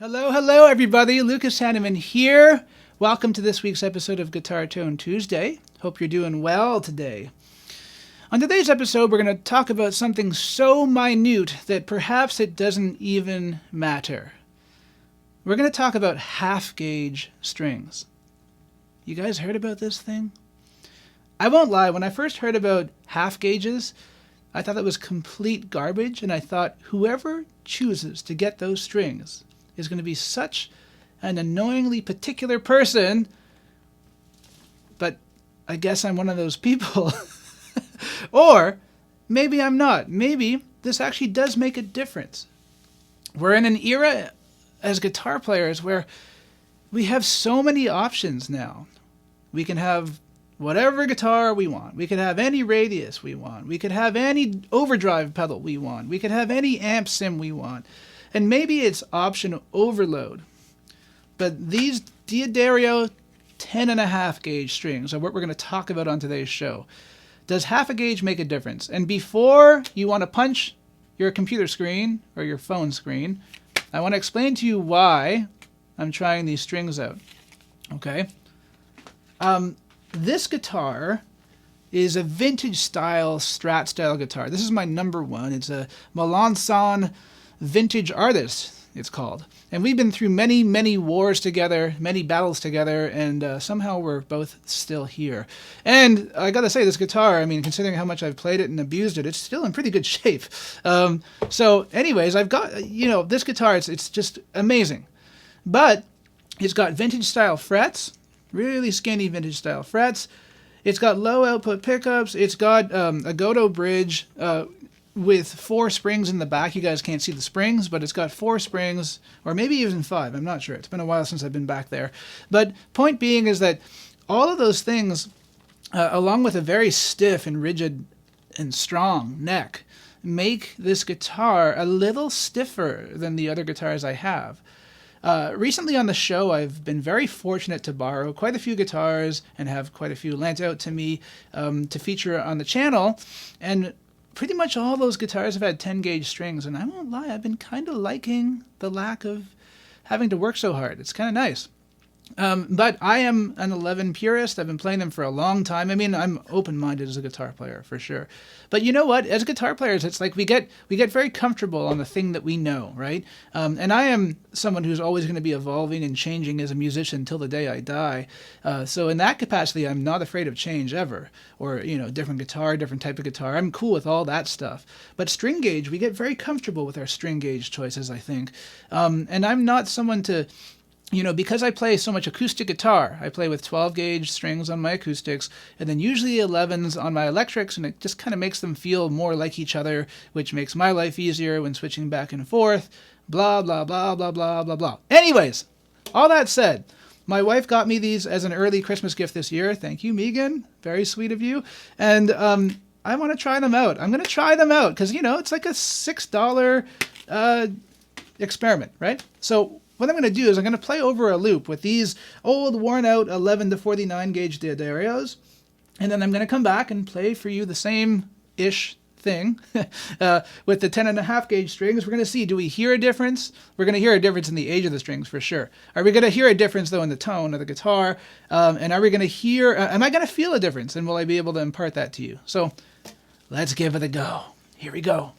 Hello, hello, everybody. Lucas Haneman here. Welcome to this week's episode of Guitar Tone Tuesday. Hope you're doing well today. On today's episode, we're going to talk about something so minute that perhaps it doesn't even matter. We're going to talk about half-gauge strings. You guys heard about this thing? I won't lie, when I first heard about half gauges, I thought that was complete garbage, and I thought whoever chooses to get those strings is going to be such an annoyingly particular person, but I guess I'm one of those people. Or maybe I'm not. Maybe this actually does make a difference. We're in an era as guitar players where we have so many options now. We can have whatever guitar we want. We could have any radius we want. We could have any overdrive pedal we want. We could have any amp sim we want. And maybe it's option overload. But these D'Addario 10.5 gauge strings are what we're going to talk about on today's show. Does half a gauge make a difference? And before you want to punch your computer screen or your phone screen, I want to explain to you why I'm trying these strings out. Okay? This guitar is a vintage style Strat style guitar. This is my number one. It's a Melanson Vintage Artist, it's called. And we've been through many, many wars together, many battles together, and somehow we're both still here. And I gotta say, this guitar, I mean, considering how much I've played it and abused it, it's still in pretty good shape. So anyways, I've got, this guitar, it's just amazing. But it's got vintage style frets, really skinny vintage style frets. It's got low output pickups. It's got a Goto bridge with 4 springs in the back. You guys can't see the springs, but it's got 4 springs, or maybe even 5. I'm not sure. It's been a while since I've been back there. But point being is that all of those things, along with a very stiff and rigid and strong neck, make this guitar a little stiffer than the other guitars I have. Recently on the show, I've been very fortunate to borrow quite a few guitars and have quite a few lent out to me to feature on the channel. And pretty much all those guitars have had 10 gauge strings. And I won't lie, I've been kind of liking the lack of having to work so hard. It's kind of nice. But I am an 11 purist. I've been playing them for a long time. I mean, I'm open-minded as a guitar player, for sure. But you know what? As guitar players, it's like we get very comfortable on the thing that we know, right? And I am someone who's always going to be evolving and changing as a musician till the day I die. So in that capacity, I'm not afraid of change ever. Or, different guitar, different type of guitar. I'm cool with all that stuff. But string gauge, we get very comfortable with our string gauge choices, I think. And I'm not someone to... because I play so much acoustic guitar, I play with 12 gauge strings on my acoustics, and then usually 11s on my electrics, and it just kind of makes them feel more like each other, which makes my life easier when switching back and forth, blah, blah, blah, blah, blah, blah, blah. Anyways, all that said, my wife got me these as an early Christmas gift this year. Thank you, Megan. Very sweet of you. And I want to try them out. I'm going to try them out, because, it's like a $6 experiment, right? So what I'm going to do is I'm going to play over a loop with these old, worn-out 11 to 49 gauge D'Addarios, and then I'm going to come back and play for you the same-ish thing with the 10.5 gauge strings. We're going to see, do we hear a difference? We're going to hear a difference in the age of the strings for sure. Are we going to hear a difference, though, in the tone of the guitar? And are we going to hear, am I going to feel a difference? And will I be able to impart that to you? So let's give it a go. Here we go.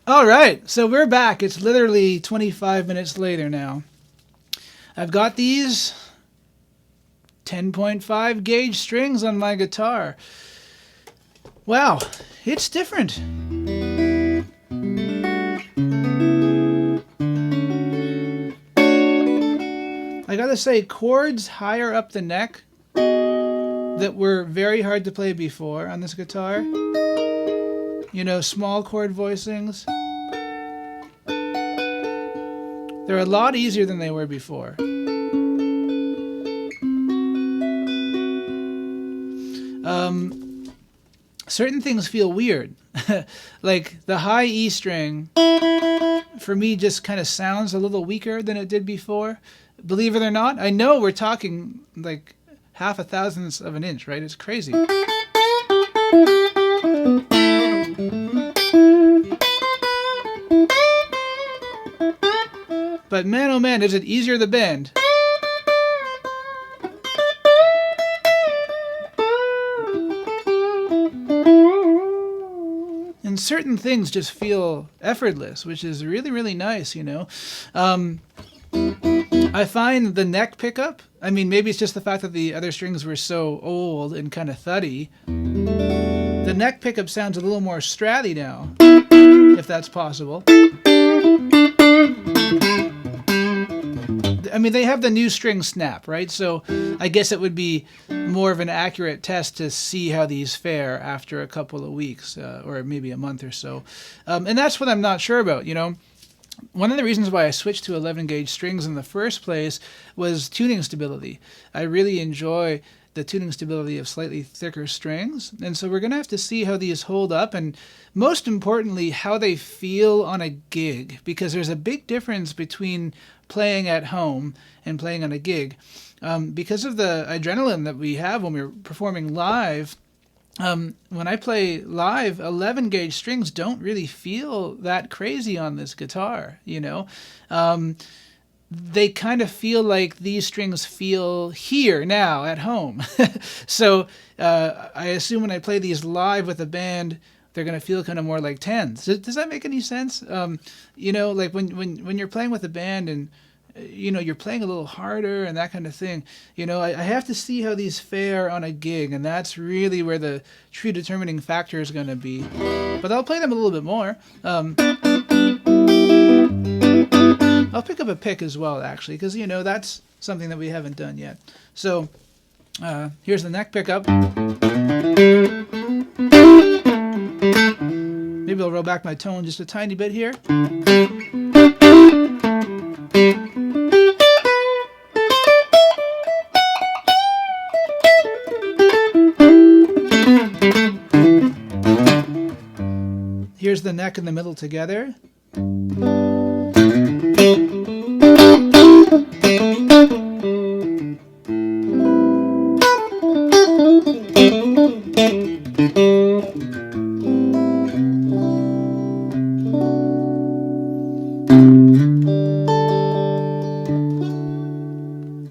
All right, so we're back. It's literally 25 minutes later now. I've got these 10.5 gauge strings on my guitar. Wow, it's different. I gotta say, chords higher up the neck that were very hard to play before on this guitar, you know, small chord voicings, they're a lot easier than they were before. Certain things feel weird. Like the high E string, for me, just kind of sounds a little weaker than it did before. Believe it or not, I know we're talking like half a thousandth of an inch, right? It's crazy. But man, oh man, is it easier to bend. And certain things just feel effortless, which is really, really nice, you know. I find the neck pickup, I mean, maybe it's just the fact that the other strings were so old and kind of thuddy. The neck pickup sounds a little more stratty now, if that's possible. I mean, they have the new string snap, right? So I guess it would be more of an accurate test to see how these fare after a couple of weeks or maybe a month or so. And that's what I'm not sure about, you know. One of the reasons why I switched to 11 gauge strings in the first place was tuning stability. I really enjoy the tuning stability of slightly thicker strings, and so we're going to have to see how these hold up, and most importantly, how they feel on a gig, because there's a big difference between playing at home and playing on a gig. Because of the adrenaline that we have when we're performing live, when I play live, 11 gauge strings don't really feel that crazy on this guitar, you know. They kind of feel like these strings feel here now at home. So I assume when I play these live with a band, they're going to feel kind of more like 10s. Does that make any sense? You know, like when you're playing with a band and you know, you're playing a little harder and that kind of thing. You know, I have to see how these fare on a gig, and that's really where the true determining factor is going to be. But I'll play them a little bit more. I'll pick up a pick as well, actually, because, you know, that's something that we haven't done yet. So here's the neck pickup. Maybe I'll roll back my tone just a tiny bit here. Here's the neck and the middle together.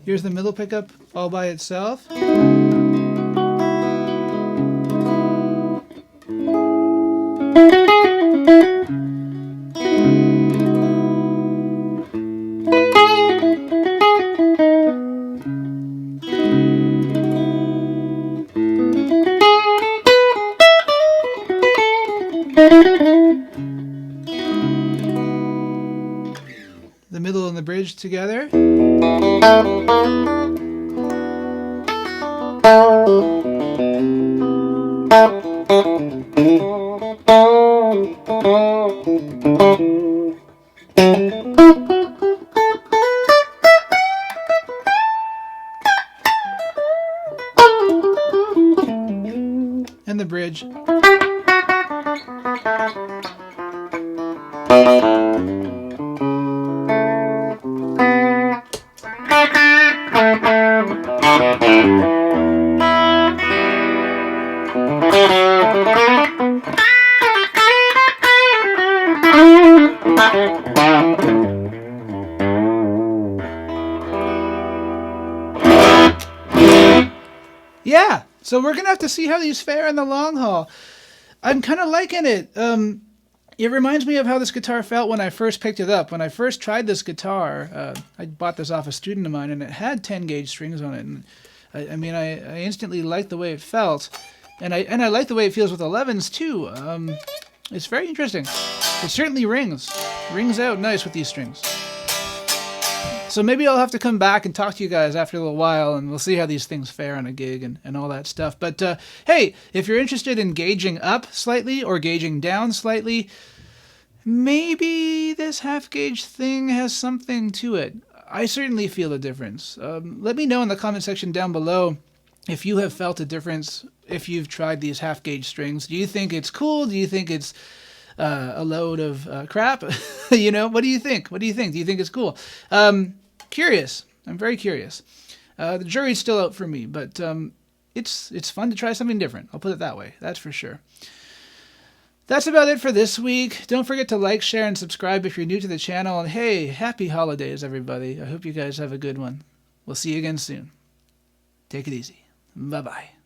Here's the middle pickup all by itself. The middle and the bridge together. And the bridge. Yeah, so we're going to have to see how these fare in the long haul. I'm kind of liking it. It reminds me of how this guitar felt when I first picked it up. When I first tried this guitar, I bought this off a student of mine, and it had 10 gauge strings on it. And I instantly liked the way it felt, and I like the way it feels with 11s too. It's very interesting. It certainly rings out nice with these strings. So maybe I'll have to come back and talk to you guys after a little while, and we'll see how these things fare on a gig and all that stuff. But hey, if you're interested in gauging up slightly or gauging down slightly, maybe this half gauge thing has something to it. I certainly feel a difference. Let me know in the comment section down below if you have felt a difference, if you've tried these half gauge strings. Do you think it's cool? Do you think it's a load of crap? You know, what do you think? What do you think? Do you think it's cool? Curious. I'm very curious. The jury's still out for me, but it's fun to try something different. I'll put it that way. That's for sure. That's about it for this week. Don't forget to like, share, and subscribe if you're new to the channel. And hey, happy holidays, everybody. I hope you guys have a good one. We'll see you again soon. Take it easy. Bye-bye.